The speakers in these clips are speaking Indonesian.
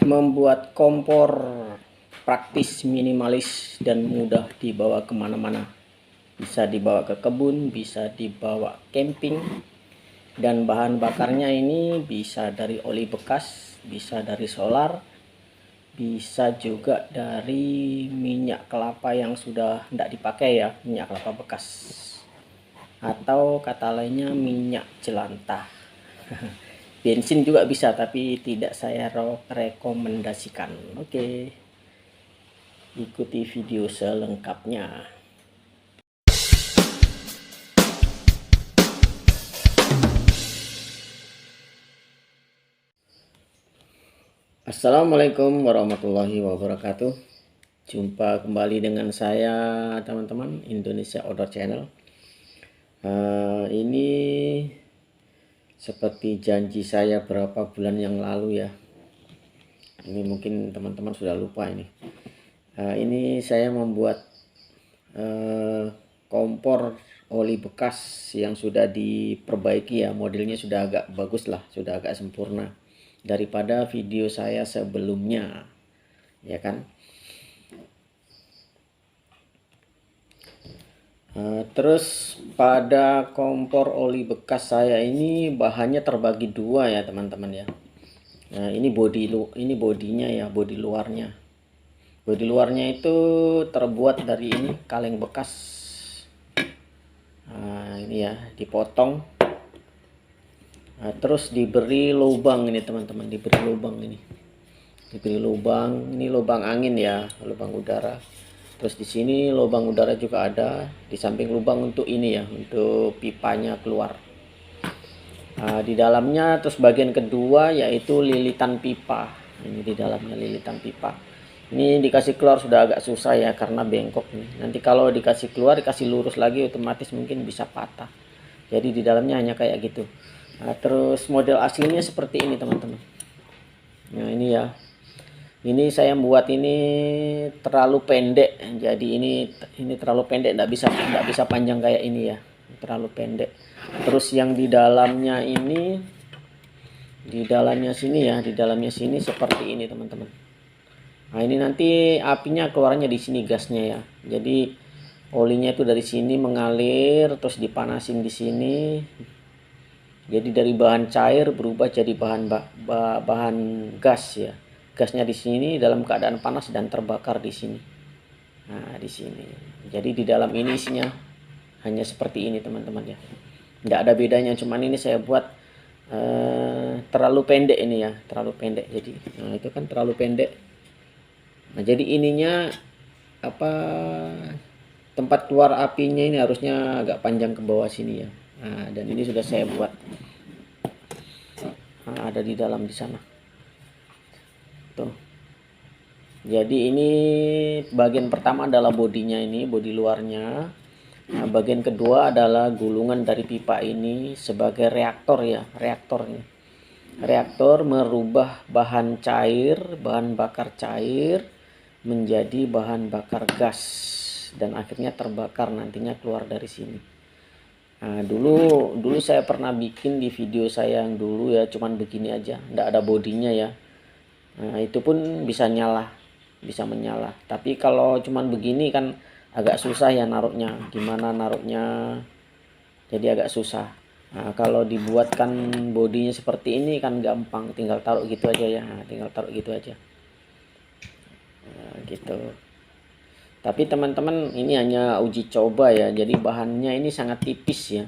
Membuat kompor praktis, minimalis, dan mudah dibawa kemana-mana. Bisa dibawa ke kebun, bisa dibawa camping, dan bahan bakarnya ini bisa dari oli bekas, bisa dari solar, bisa juga dari minyak kelapa yang sudah tidak dipakai ya, minyak kelapa bekas, atau kata lainnya minyak jelantah. Bensin juga bisa, tapi tidak saya rekomendasikan. Oke, ikuti video selengkapnya. Assalamualaikum warahmatullahi wabarakatuh. Jumpa kembali dengan saya, teman-teman, Indonesia Outdoor Channel. Ini seperti janji saya berapa bulan yang lalu ya. Ini mungkin teman-teman sudah lupa ini. Ini saya membuat kompor oli bekas yang sudah diperbaiki ya, modelnya sudah agak bagus lah, sudah agak sempurna daripada video saya sebelumnya, ya kan. Terus pada kompor oli bekas saya ini bahannya terbagi dua ya teman-teman ya. Nah, ini bodinya ya, bodi luarnya. Bodi luarnya itu terbuat dari ini kaleng bekas. Nah, ini ya dipotong. Nah, terus diberi lubang ini teman-teman, diberi lubang ini. Diberi lubang, ini lubang angin ya, lubang udara. Terus di sini lubang udara juga ada, di samping lubang untuk ini ya, untuk pipanya keluar. Nah, di dalamnya terus bagian kedua yaitu lilitan pipa. Ini di dalamnya lilitan pipa. Ini dikasih keluar sudah agak susah ya karena bengkok nih. Nanti kalau dikasih keluar, dikasih lurus lagi otomatis mungkin bisa patah. Jadi di dalamnya hanya kayak gitu. Nah, terus model aslinya seperti ini teman-teman. Nah, ini ya. Ini saya buat ini terlalu pendek. Jadi ini terlalu pendek, enggak bisa panjang kayak ini ya. Terlalu pendek. Terus yang di dalamnya ini di dalamnya sini seperti ini teman-teman. Nah, ini nanti apinya keluarnya di sini gasnya ya. Jadi olinya itu dari sini mengalir terus dipanasin di sini. Jadi dari bahan cair berubah jadi bahan gas ya. Gasnya di sini dalam keadaan panas dan terbakar di sini. Nah, di sini. Jadi di dalam ini isinya hanya seperti ini teman-teman ya. Tidak ada bedanya, cuman ini saya buat terlalu pendek ini ya, terlalu pendek. Jadi nah itu kan terlalu pendek. Nah, jadi ininya tempat keluar apinya ini harusnya agak panjang ke bawah sini ya. Nah, dan ini sudah saya buat. Nah, ada di dalam di sana. Tuh. Jadi ini bagian pertama adalah bodinya ini, bodi luarnya. Nah, bagian kedua adalah gulungan dari pipa ini sebagai reaktor ya, reaktor ini. Reaktor merubah bahan cair, bahan bakar cair menjadi bahan bakar gas dan akhirnya terbakar nantinya keluar dari sini. Nah, dulu saya pernah bikin di video saya yang dulu ya, cuman begini aja, nggak ada bodinya ya. Nah, itu pun bisa menyala. Tapi kalau cuman begini kan agak susah ya naruhnya. Gimana naruhnya? Jadi agak susah. Nah, kalau dibuatkan bodinya seperti ini kan gampang, tinggal taruh gitu aja ya. Nah, tinggal taruh gitu aja. Nah, gitu. Tapi teman-teman ini hanya uji coba ya. Jadi bahannya ini sangat tipis ya.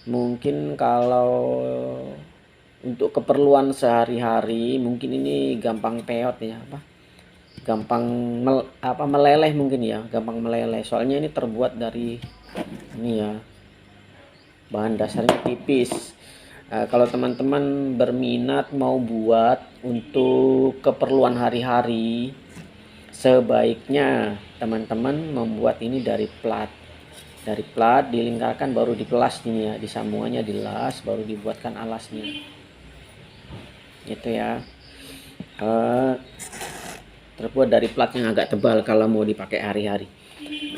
Mungkin kalau untuk keperluan sehari-hari mungkin ini gampang peot ya, gampang meleleh mungkin ya, gampang meleleh. Soalnya ini terbuat dari ini ya, bahan dasarnya tipis. Kalau teman-teman berminat mau buat untuk keperluan hari-hari, sebaiknya teman-teman membuat ini dari plat dilingkarkan baru dipelas ini ya, disambungannya dilas baru dibuatkan alasnya gitu ya. Terbuat dari plat yang agak tebal kalau mau dipakai hari-hari.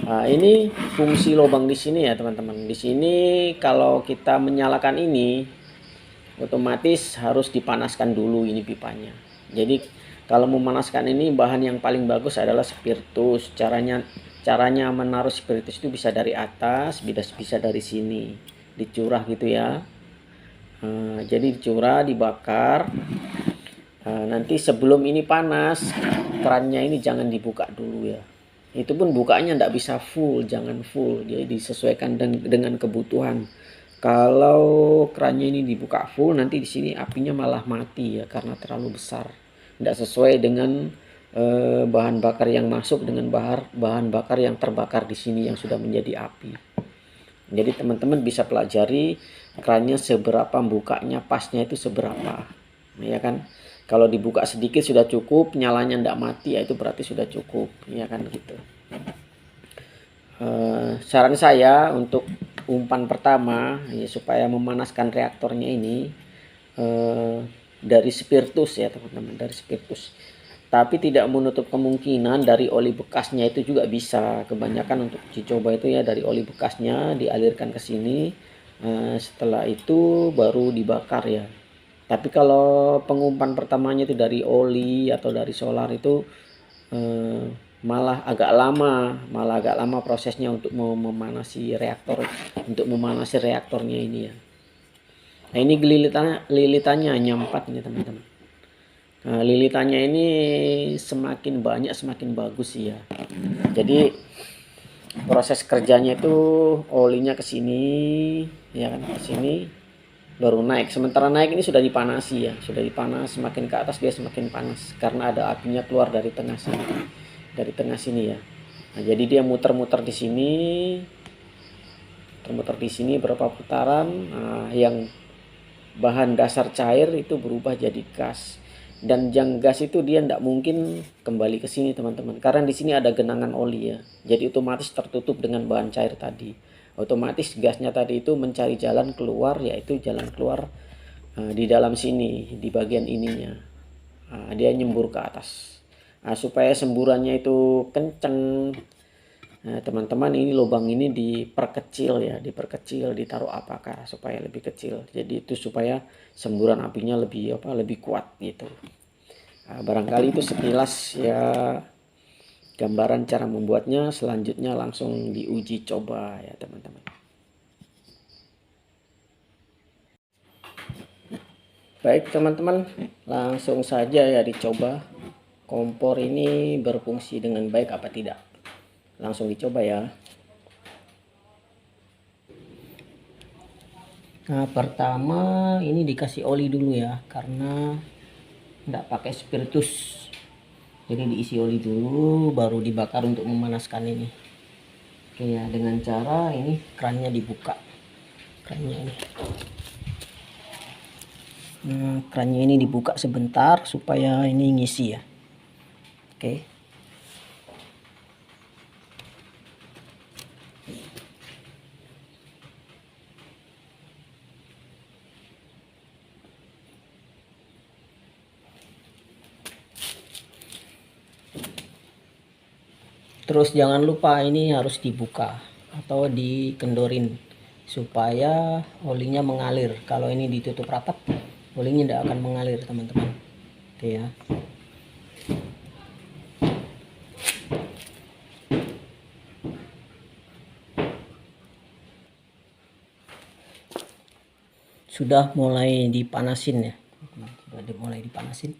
Ini fungsi lubang di sini ya teman-teman. Di sini kalau kita menyalakan ini otomatis harus dipanaskan dulu ini pipanya. Jadi Kalau memanaskan ini bahan yang paling bagus adalah spiritus. Caranya menaruh spiritus itu bisa dari atas, bisa dari sini. Dicurah gitu ya. Jadi dicurah, dibakar. Nanti sebelum ini panas, kerannya ini jangan dibuka dulu ya. Itu pun bukanya tidak bisa full, jangan full. Jadi disesuaikan dengan kebutuhan. Kalau kerannya ini dibuka full, nanti di sini apinya malah mati ya karena terlalu besar. Tidak sesuai dengan bahan bakar yang masuk dengan bahan bakar yang terbakar di sini yang sudah menjadi api. Jadi teman-teman bisa pelajari kerannya seberapa bukanya pasnya itu seberapa, ya kan? Kalau dibuka sedikit sudah cukup, nyalanya tidak mati, ya itu berarti sudah cukup, ya kan gitu. Saran saya untuk umpan pertama ya supaya memanaskan reaktornya ini dari spiritus ya teman-teman, dari spiritus. Tapi tidak menutup kemungkinan dari oli bekasnya itu juga bisa. Kebanyakan untuk uji coba itu ya dari oli bekasnya dialirkan ke sini. Setelah itu baru dibakar ya. Tapi kalau pengumpan pertamanya itu dari oli atau dari solar itu malah agak lama prosesnya untuk memanasi reaktor, untuk memanasi reaktornya ini ya. Nah ini lilitannya hanya 4 ini teman-teman. Nah, lilitannya ini semakin banyak semakin bagus sih ya. Jadi proses kerjanya itu olinya ke sini ya kan, ke sini baru naik. Sementara naik ini sudah dipanasi ya, sudah dipanas, semakin ke atas dia semakin panas karena ada apinya keluar dari tengah sini. Dari tengah sini ya. Nah, jadi dia muter-muter di sini. Muter-muter di sini berapa putaran. Nah, yang bahan dasar cair itu berubah jadi gas. Dan yang gas itu dia tidak mungkin kembali ke sini teman-teman, karena di sini ada genangan oli ya. Jadi otomatis tertutup dengan bahan cair tadi. Otomatis gasnya tadi itu mencari jalan keluar, yaitu jalan keluar di dalam sini, di bagian ininya. Dia nyembur ke atas. Supaya semburannya itu kenceng, teman-teman ini lubang ini diperkecil ya, ditaruh apakah supaya lebih kecil. Jadi itu supaya semburan apinya lebih kuat gitu. Barangkali itu sekilas ya gambaran cara membuatnya. Selanjutnya langsung diuji coba ya teman-teman. Baik teman-teman, langsung saja ya dicoba kompor ini berfungsi dengan baik apa tidak. Langsung dicoba ya. Nah pertama ini dikasih oli dulu ya, karena tidak pakai spiritus. Jadi diisi oli dulu baru dibakar untuk memanaskan ini. Oke ya, dengan cara ini kerannya dibuka. Kerannya ini. Kerannya ini dibuka sebentar supaya ini ngisi ya. Oke. Terus jangan lupa ini harus dibuka atau dikendorin supaya olinya mengalir. Kalau ini ditutup rapat, olinya tidak akan mengalir teman-teman. Oke ya. Sudah mulai dipanasin ya. Sudah mulai dipanasin.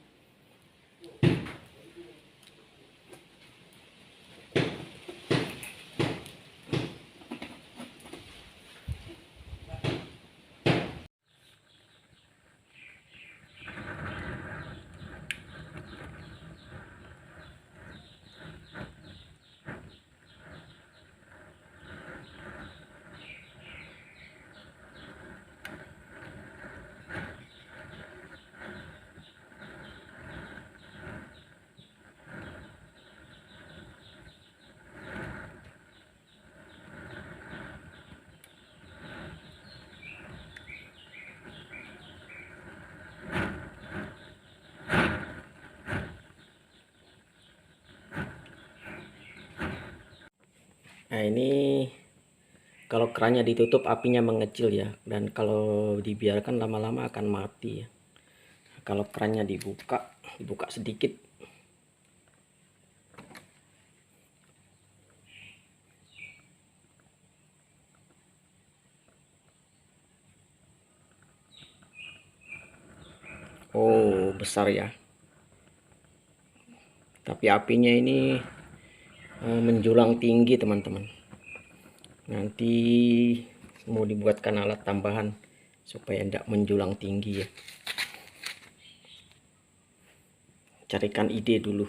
Nah ini kalau kerannya ditutup apinya mengecil ya, dan kalau dibiarkan lama-lama akan mati ya. Kalau kerannya dibuka sedikit Oh, besar ya. Tapi apinya ini menjulang tinggi teman-teman. Nanti mau dibuatkan alat tambahan supaya tidak menjulang tinggi ya. Carikan ide dulu.